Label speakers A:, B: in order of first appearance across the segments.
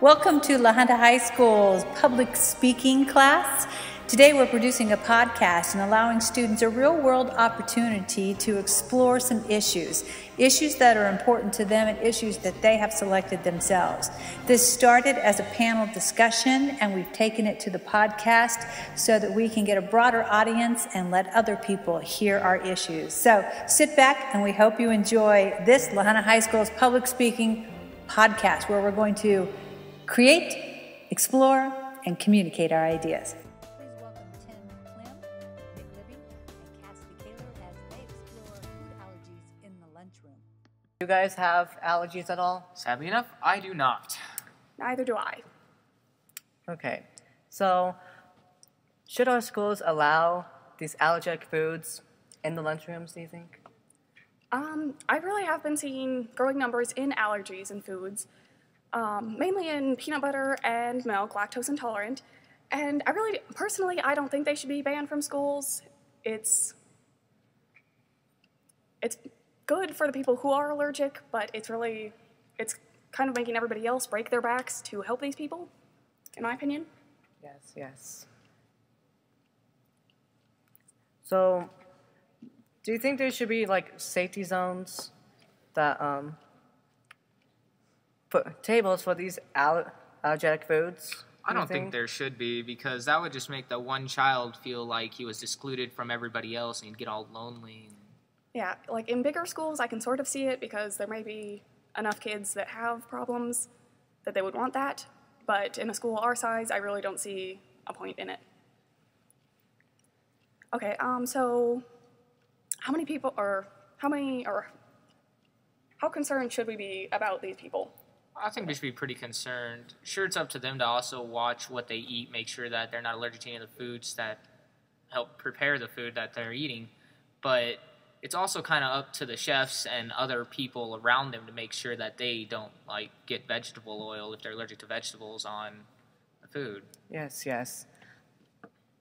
A: Welcome to Junta High School's public speaking class. Today we're producing a podcast and allowing students a real-world opportunity to explore some issues that are important to them and issues that they have selected themselves. This started as a panel discussion, and we've taken it to the podcast so that we can get a broader audience and let other people hear our issues. So sit back, and we hope you enjoy this Junta High School's public speaking podcast, where we're going to create, explore, and communicate our ideas. Please welcome Tim Clem, Nic Libby, and Cassidy Kahler as they explore food allergies in the lunchroom.
B: Do you guys have allergies at all?
C: Sadly enough, I do not.
D: Neither do I.
B: Okay, so should our schools allow these allergenic foods in the lunchrooms, do you think?
D: I really have been seeing growing numbers in allergies in foods. Mainly in peanut butter and milk, lactose intolerant. And personally, I don't think they should be banned from schools. It's good for the people who are allergic, but it's kind of making everybody else break their backs to help these people, in my opinion.
B: Yes. So, do you think there should be, like, safety zones that, put tables for these allergenic foods?
C: I don't think there should be, because that would just make the one child feel like he was excluded from everybody else and he'd get all lonely.
D: Yeah, like in bigger schools, I can sort of see it because there may be enough kids that have problems that they would want that. But in a school our size, I really don't see a point in it. Okay, so how concerned should we be about these people?
C: I think we should be pretty concerned. Sure, it's up to them to also watch what they eat, make sure that they're not allergic to any of the foods that help prepare the food that they're eating. But it's also kind of up to the chefs and other people around them to make sure that they don't, like, get vegetable oil if they're allergic to vegetables on the food.
B: Yes.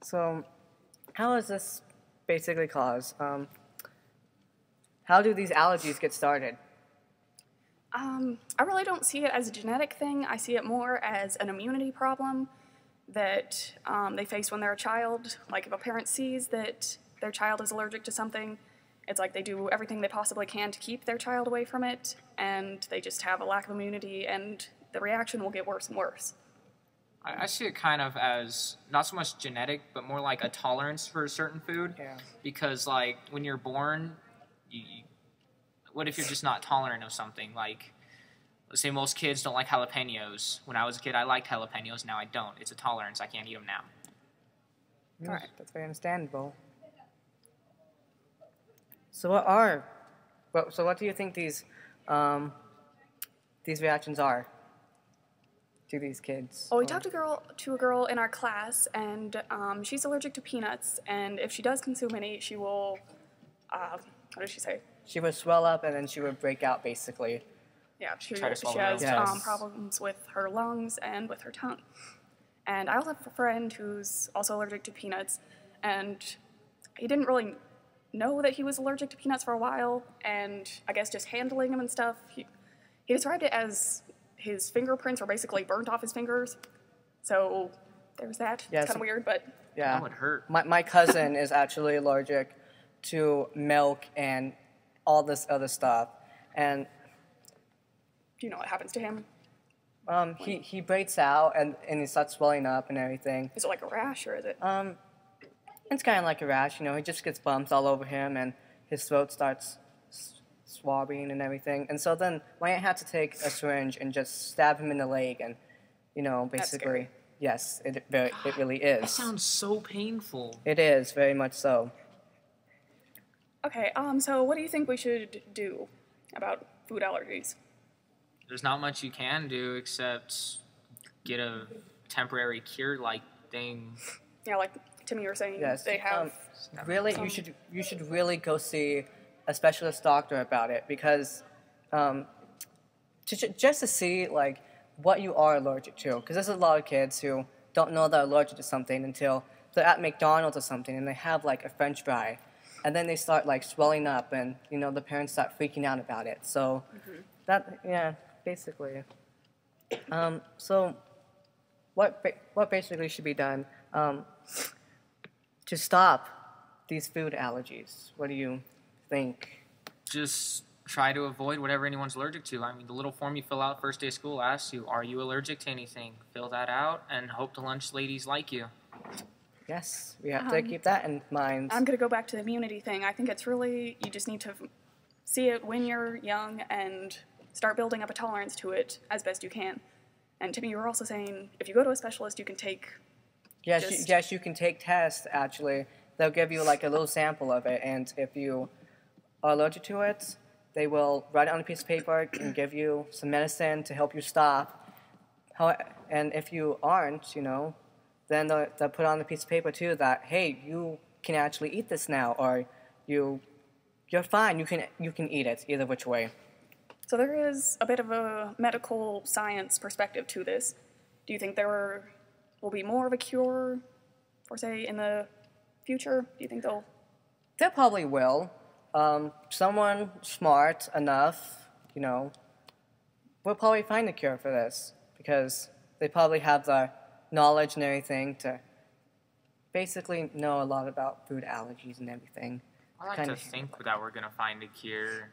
B: So, how is this basically caused? How do these allergies get started?
D: I really don't see it as a genetic thing. I see it more as an immunity problem that they face when they're a child. Like if a parent sees that their child is allergic to something, it's like they do everything they possibly can to keep their child away from it, and they just have a lack of immunity, and the reaction will get worse and worse.
C: I see it kind of as not so much genetic, but more like a tolerance for a certain food.
B: Yeah.
C: Because, like, when you're born, what if you're just not tolerant of something? Like, let's say most kids don't like jalapenos. When I was a kid, I liked jalapenos. Now I don't. It's a tolerance. I can't eat them now.
B: All right, that's very understandable. So what do you think these reactions are to these kids?
D: Well, we talked to a girl in our class, and she's allergic to peanuts, and if she does consume any, she will, what did she say?
B: She would swell up, and then she would break out, basically.
D: Yeah, she
C: Try to
D: has
B: Yes.
D: problems with her lungs and with her tongue. And I also have a friend who's also allergic to peanuts, and he didn't really know that he was allergic to peanuts for a while, and I guess just handling them and stuff, he described it as his fingerprints were basically burnt off his fingers. So there's that.
B: Yes.
D: It's kind of weird, but...
B: Yeah.
C: That would hurt.
B: My cousin is actually allergic to milk and all this other stuff, and
D: do you know what happens to him?
B: he breaks out and he starts swelling up and everything.
D: Is it like a rash, or is it...
B: It's kind of like a rash, he just gets bumps all over him, and his throat starts swabbing and everything. And so then my aunt had to take a syringe and just stab him in the leg, and basically,
D: That's scary.
B: yes, it really is.
C: That sounds so painful.
B: It is, very much so.
D: Okay, so what do you think we should do about food allergies?
C: There's not much you can do except get a temporary cure-like thing.
D: Yeah, like Timmy, you were saying,
B: Yes.
D: they have...
B: Really, you should really go see a specialist doctor about it, because just to see, like, what you are allergic to. Because there's a lot of kids who don't know they're allergic to something until they're at McDonald's or something and they have, like, a French fry. And then they start, like, swelling up, and, the parents start freaking out about it. So, basically. So what basically should be done to stop these food allergies? What do you think?
C: Just try to avoid whatever anyone's allergic to. I mean, the little form you fill out first day of school asks you, are you allergic to anything? Fill that out and hope the lunch ladies like you.
B: Yes, we have to keep that in mind.
D: I'm going to go back to the immunity thing. I think it's really, you just need to see it when you're young and start building up a tolerance to it as best you can. And Timmy, you were also saying, if you go to a specialist, you can take...
B: Yes, you can take tests, actually. They'll give you like a little sample of it, and if you are allergic to it, they will write it on a piece of paper and give you some medicine to help you stop. And if you aren't, then they'll put on the piece of paper too that, hey, you can actually eat this now, or you're fine, you can eat it, either which way.
D: So there is a bit of a medical science perspective to this. Do you think there will be more of a cure, for say, in the future? Do you think they'll...
B: There probably will. Someone smart enough, will probably find a cure for this, because they probably have the knowledge and everything to basically know a lot about food allergies and everything.
C: I like to think that we're going to find a cure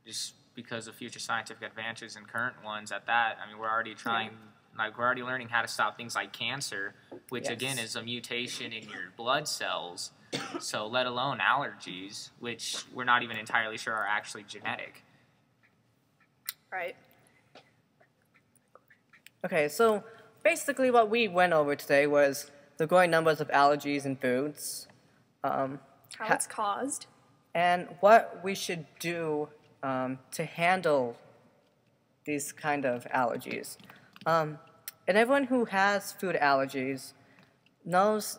C: just because of future scientific advances and current ones at that. I mean, we're already we're already learning how to stop things like cancer, which again is a mutation in your blood cells. So let alone allergies, which we're not even entirely sure are actually genetic.
D: Right.
B: Okay, so basically what we went over today was the growing numbers of allergies in foods.
D: How it's caused.
B: And what we should do to handle these kind of allergies. And everyone who has food allergies knows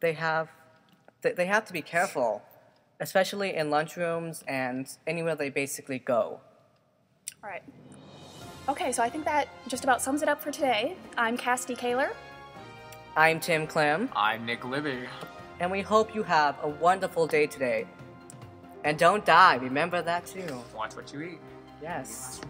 B: they have to be careful, especially in lunchrooms and anywhere they basically go.
D: All right. Okay, so I think that just about sums it up for today. I'm Cassidy Kahler.
B: I'm Tim Clem.
C: I'm Nic Libby.
B: And we hope you have a wonderful day today. And don't die, remember that too.
C: Watch what you eat.
B: Yes.